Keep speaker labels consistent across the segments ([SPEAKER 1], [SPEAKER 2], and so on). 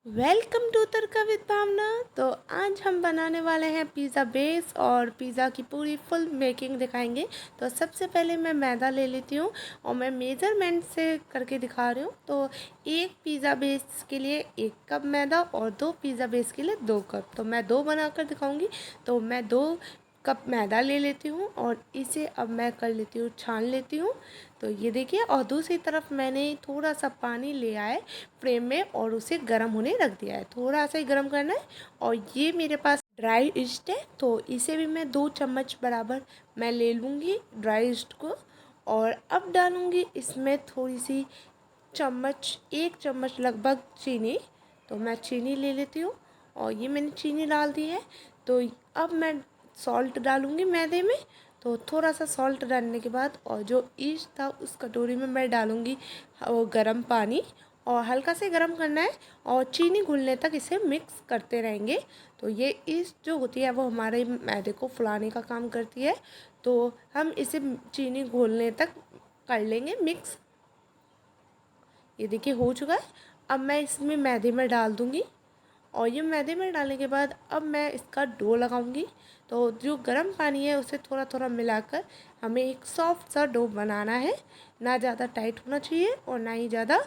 [SPEAKER 1] Welcome to tadka with भावना। तो आज हम बनाने वाले हैं पिज़्ज़ा बेस और पिज़्ज़ा की पूरी फुल मेकिंग दिखाएंगे। तो सबसे पहले मैं मैदा ले लेती हूँ और मैं मेज़रमेंट से करके दिखा रही हूँ। तो एक पिज़्ज़ा बेस के लिए 1 कप मैदा और 2 पिज़्ज़ा बेस के लिए 2 कप। तो मैं 2 बनाकर दिखाऊंगी। तो मैं 2 कप मैदा ले लेती हूँ और इसे अब मैं कर लेती हूँ, छान लेती हूँ। तो ये देखिए, और दूसरी तरफ मैंने थोड़ा सा पानी लिया है फ्रेम में और उसे गर्म होने रख दिया है। थोड़ा सा ही गर्म करना है। और ये मेरे पास ड्राई ईस्ट है, तो इसे भी मैं 2 चम्मच बराबर मैं ले लूँगी ड्राई ईस्ट को। और अब डालूँगी इसमें थोड़ी सी चम्मच, 1 चम्मच लगभग चीनी। तो मैं चीनी ले लेती हूँ और ये मैंने चीनी डाल दी है। तो अब मैं सॉल्ट डालूँगी मैदे में। तो थोड़ा सा सॉल्ट डालने के बाद और जो ईस्ट था उस कटोरी में मैं डालूँगी वो गर्म पानी, और हल्का से गर्म करना है और चीनी घुलने तक इसे मिक्स करते रहेंगे। तो ये ईस्ट जो होती है वो हमारे मैदे को फुलाने का काम करती है। तो हम इसे चीनी घोलने तक कर लेंगे मिक्स। ये देखिए हो चुका है। अब मैं इसमें मैदे में डाल दूँगी और ये मैदे में डालने के बाद अब मैं इसका डो लगाऊंगी। तो जो गर्म पानी है उसे थोड़ा थोड़ा मिलाकर हमें एक सॉफ्ट सा डो बनाना है। ना ज़्यादा टाइट होना चाहिए और ना ही ज़्यादा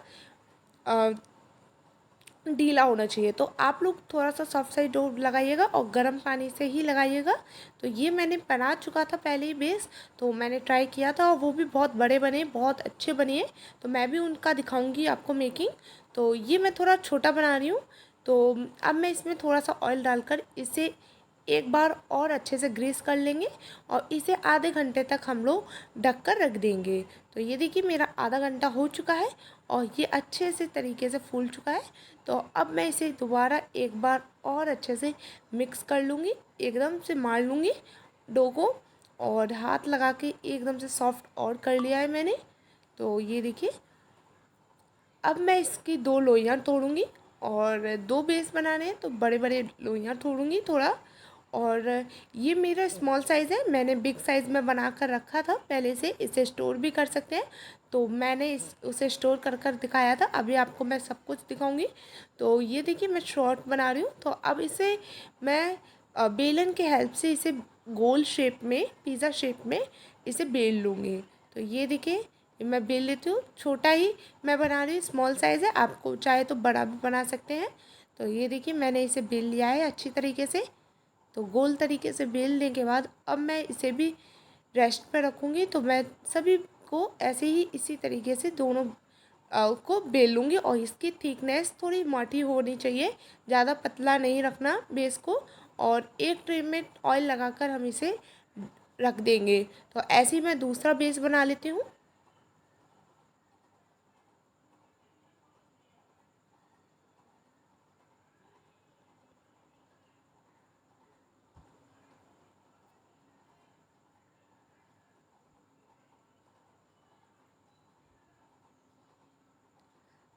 [SPEAKER 1] ढीला होना चाहिए। तो आप लोग थोड़ा सा सॉफ्ट साइड डो लगाइएगा और गर्म पानी से ही लगाइएगा। तो ये मैंने बना चुका था पहले ही बेस, तो मैंने ट्राई किया था और वो भी बहुत बड़े बने, बहुत अच्छे बने। तो मैं भी उनका दिखाऊंगी आपको मेकिंग। तो ये मैं थोड़ा छोटा बना रही हूँ। तो अब मैं इसमें थोड़ा सा ऑयल डालकर इसे एक बार और अच्छे से ग्रीस कर लेंगे और इसे आधे घंटे तक हम लोग ढक कर रख देंगे। तो ये देखिए मेरा आधा घंटा हो चुका है और ये अच्छे से तरीके से फूल चुका है। तो अब मैं इसे दोबारा एक बार और अच्छे से मिक्स कर लूँगी, एकदम से मार लूँगी डो को, और हाथ लगा के एकदम से सॉफ्ट और कर लिया है मैंने। तो ये देखिए, अब मैं इसकी 2 लोइयाँ तोड़ूँगी और 2 बेस बनाने हैं तो बड़े बड़े लोइयाँ तोड़ूँगी थोड़ा। और ये मेरा स्मॉल साइज़ है, मैंने बिग साइज़ में बना कर रखा था पहले से। इसे स्टोर भी कर सकते हैं, तो मैंने उसे स्टोर कर कर दिखाया था। अभी आपको मैं सब कुछ दिखाऊंगी। तो ये देखिए मैं शॉर्ट बना रही हूँ। तो अब इसे मैं बेलन के हेल्प से इसे गोल शेप में, पिज़्ज़ा शेप में इसे बेल लूँगी। तो ये देखिए, ये मैं बेल लेती हूँ। छोटा ही मैं बना रही हूँ, स्मॉल साइज़ है, आपको चाहे तो बड़ा भी बना सकते हैं। तो ये देखिए मैंने इसे बेल लिया है अच्छी तरीके से। तो गोल तरीके से बेलने के बाद अब मैं इसे भी रेस्ट पे रखूँगी। तो मैं सभी को ऐसे ही इसी तरीके से दोनों को बेल लूँगी। और इसकी थिकनेस थोड़ी मोटी होनी चाहिए, ज़्यादा पतला नहीं रखना बेस को। और एक ट्रे में ऑयल लगाकर हम इसे रख देंगे। तो ऐसे ही मैं दूसरा बेस बना लेती हूँ।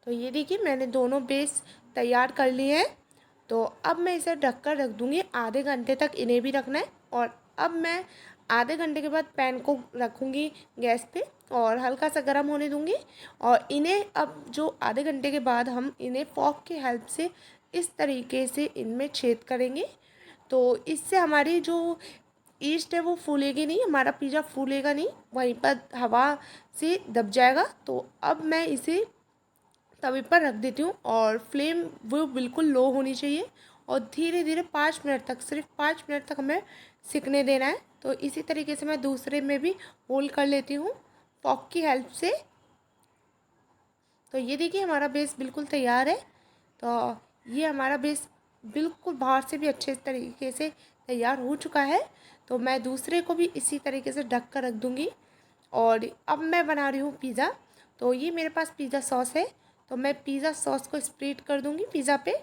[SPEAKER 1] तो ये देखिए मैंने दोनों बेस तैयार कर लिए हैं। तो अब मैं इसे ढक कर रख दूँगी, आधे घंटे तक इन्हें भी रखना है। और अब मैं आधे घंटे के बाद पैन को रखूँगी गैस पे और हल्का सा गर्म होने दूँगी। और इन्हें अब जो आधे घंटे के बाद हम इन्हें फॉक की हेल्प से इस तरीके से इनमें छेद करेंगे। तो इससे हमारी जो ईस्ट है वो फूलेगी नहीं, हमारा पिज़्ज़ा फूलेगा नहीं, वहीं पर हवा से दब जाएगा। तो अब मैं इसे तवे पर रख देती हूँ और फ्लेम वो बिल्कुल लो होनी चाहिए। और धीरे धीरे 5 मिनट तक, सिर्फ 5 मिनट तक हमें सिकने देना है। तो इसी तरीके से मैं दूसरे में भी होल कर लेती हूँ फॉक की हेल्प से। तो ये देखिए हमारा बेस बिल्कुल तैयार है। तो ये हमारा बेस बिल्कुल बाहर से भी अच्छे तरीके से तैयार हो चुका है। तो मैं दूसरे को भी इसी तरीके से ढक कर रख दूँगी। और अब मैं बना रही हूँ पिज़्ज़ा। तो ये मेरे पास पिज़्ज़ा सॉस है, तो मैं पिज़्ज़ा सॉस को स्प्रेड कर दूँगी पिज़्ज़ा पे,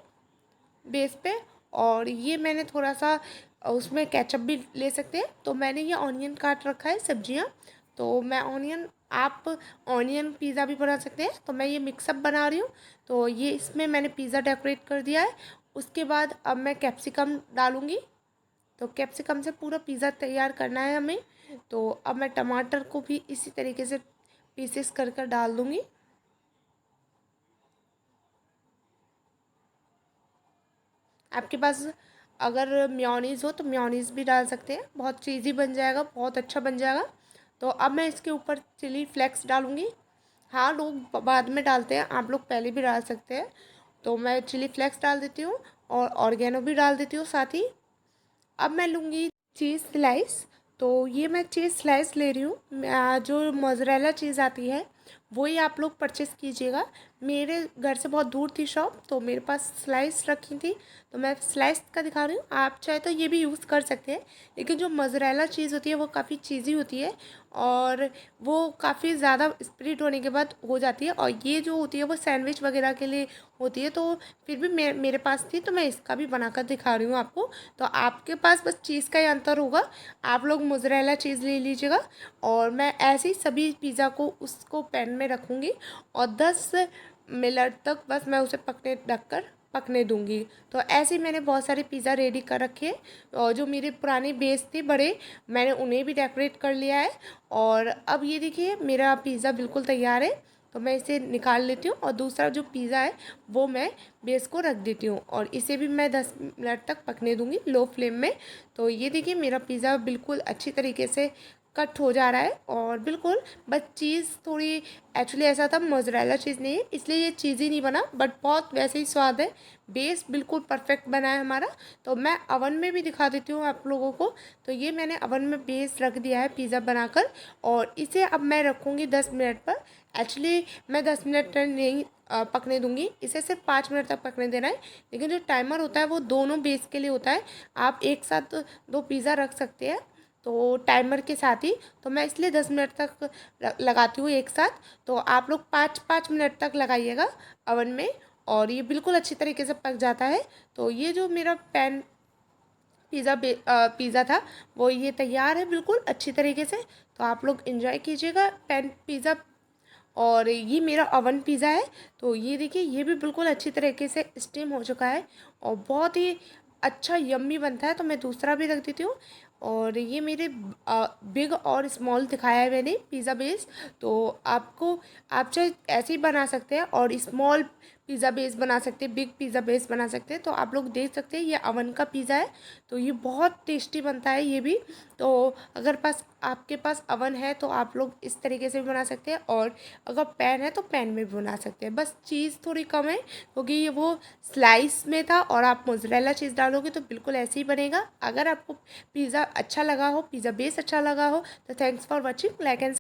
[SPEAKER 1] बेस पे। और ये मैंने थोड़ा सा उसमें केचप भी ले सकते हैं। तो मैंने ये ऑनियन काट रखा है, सब्जियां। तो मैं ऑनियन, आप ऑनियन पिज़्ज़ा भी बना सकते हैं। तो मैं ये मिक्सअप बना रही हूँ। तो ये इसमें मैंने पिज़्ज़ा डेकोरेट कर दिया है। उसके बाद अब मैं कैप्सिकम डालूँगी। तो कैप्सिकम से पूरा पिज़्ज़ा तैयार करना है हमें। तो अब मैं टमाटर को भी इसी तरीके से पीसेस कर कर डाल दूँगी। आपके पास अगर मेयोनीज़ हो तो मेयोनीज़ भी डाल सकते हैं, बहुत चीज़ी बन जाएगा, बहुत अच्छा बन जाएगा। तो अब मैं इसके ऊपर चिली फ्लेक्स डालूँगी। हाँ, लोग बाद में डालते हैं, आप लोग पहले भी डाल सकते हैं। तो मैं चिली फ्लेक्स डाल देती हूँ और ऑर्गेनो भी डाल देती हूँ साथ ही। अब मैं लूँगी चीज़ स्लाइस। तो ये मैं चीज़ स्लाइस ले रही हूँ। जो मोज़रेला चीज़ आती है वही आप लोग परचेज़ कीजिएगा। मेरे घर से बहुत दूर थी शॉप, तो मेरे पास स्लाइस रखी थी, तो मैं स्लाइस का दिखा रही हूँ। आप चाहे तो ये भी यूज़ कर सकते हैं, लेकिन जो मोज़रेला चीज़ होती है वो काफ़ी चीज़ी होती है और वो काफ़ी ज़्यादा स्प्रेड होने के बाद हो जाती है, और ये जो होती है वो सैंडविच वगैरह के लिए होती है। तो फिर भी मेरे पास थी, तो मैं इसका भी बनाकर दिखा रही हूँ आपको। तो आपके पास बस चीज़ का ही अंतर होगा, आप लोग मोज़रेला चीज़ ले लीजिएगा। और मैं ऐसे ही सभी पिज़्ज़ा को उसको पैन में रखूँगी और 10 मिनट तक बस मैं उसे ढककर पकने दूँगी। तो ऐसे ही मैंने बहुत सारे पिज़्ज़ा रेडी कर रखे, और जो मेरे पुराने बेस थे बड़े, मैंने उन्हें भी डेकोरेट कर लिया है। और अब ये देखिए मेरा पिज़्ज़ा बिल्कुल तैयार है। तो मैं इसे निकाल लेती हूँ और दूसरा जो पिज़्ज़ा है वो मैं बेस को रख देती हूँ, और इसे भी मैं 10 मिनट तक पकने दूँगी लो फ्लेम में। तो ये देखिए मेरा पिज़्ज़ा बिल्कुल अच्छी तरीके से कट हो जा रहा है, और बिल्कुल बस चीज़ थोड़ी, एक्चुअली ऐसा था मोज़रेला चीज़ नहीं है इसलिए ये चीज़ ही नहीं बना, बट बहुत वैसे ही स्वाद है। बेस बिल्कुल परफेक्ट बना है हमारा। तो मैं अवन में भी दिखा देती हूँ आप लोगों को। तो ये मैंने अवन में बेस रख दिया है पिज़्ज़ा बनाकर, और इसे अब मैं रखूँगी 10 मिनट पर। एक्चुअली मैं 10 मिनट नहीं पकने दूंगी, इसे सिर्फ 5 मिनट तक पकने देना है। लेकिन जो टाइमर होता है वो दोनों बेस के लिए होता है, आप एक साथ दो पिज़्ज़ा रख सकते हैं तो टाइमर के साथ ही। तो मैं इसलिए 10 मिनट तक लगाती हूँ एक साथ। तो आप लोग 5-5 मिनट तक लगाइएगा अवन में, और ये बिल्कुल अच्छी तरीके से पक जाता है। तो ये जो मेरा पिज़्ज़ा था वो ये तैयार है बिल्कुल अच्छी तरीके से। तो आप लोग इंजॉय कीजिएगा पैन पिज़्ज़ा। और ये मेरा ओवन पिज़्ज़ा है। तो ये देखिए ये भी बिल्कुल अच्छी तरीके से स्टीम हो चुका है और बहुत ही अच्छा यम्मी बनता है। तो मैं दूसरा भी रख देती हूँ। और ये मेरे बिग और स्मॉल दिखाया है मैंने पिज़्ज़ा बेस। तो आपको, आप चाहे ऐसे ही बना सकते हैं और स्मॉल पिज़्ज़ा बेस बना सकते हैं, बिग पिज़्ज़ा बेस बना सकते हैं। तो आप लोग देख सकते हैं ये अवन का पिज़्ज़ा है, तो ये बहुत टेस्टी बनता है ये भी। तो अगर आपके पास अवन है तो आप लोग इस तरीके से भी बना सकते हैं, और अगर पैन है तो पैन में भी बना सकते हैं। बस चीज़ थोड़ी कम है क्योंकि ये वो स्लाइस में था, और आप मोज़रेला चीज़ डालोगे तो बिल्कुल ऐसे ही बनेगा। अगर आपको पिज़्ज़ा अच्छा लगा हो, पिज़्ज़ा बेस अच्छा लगा हो, तो thanks for watching. Like and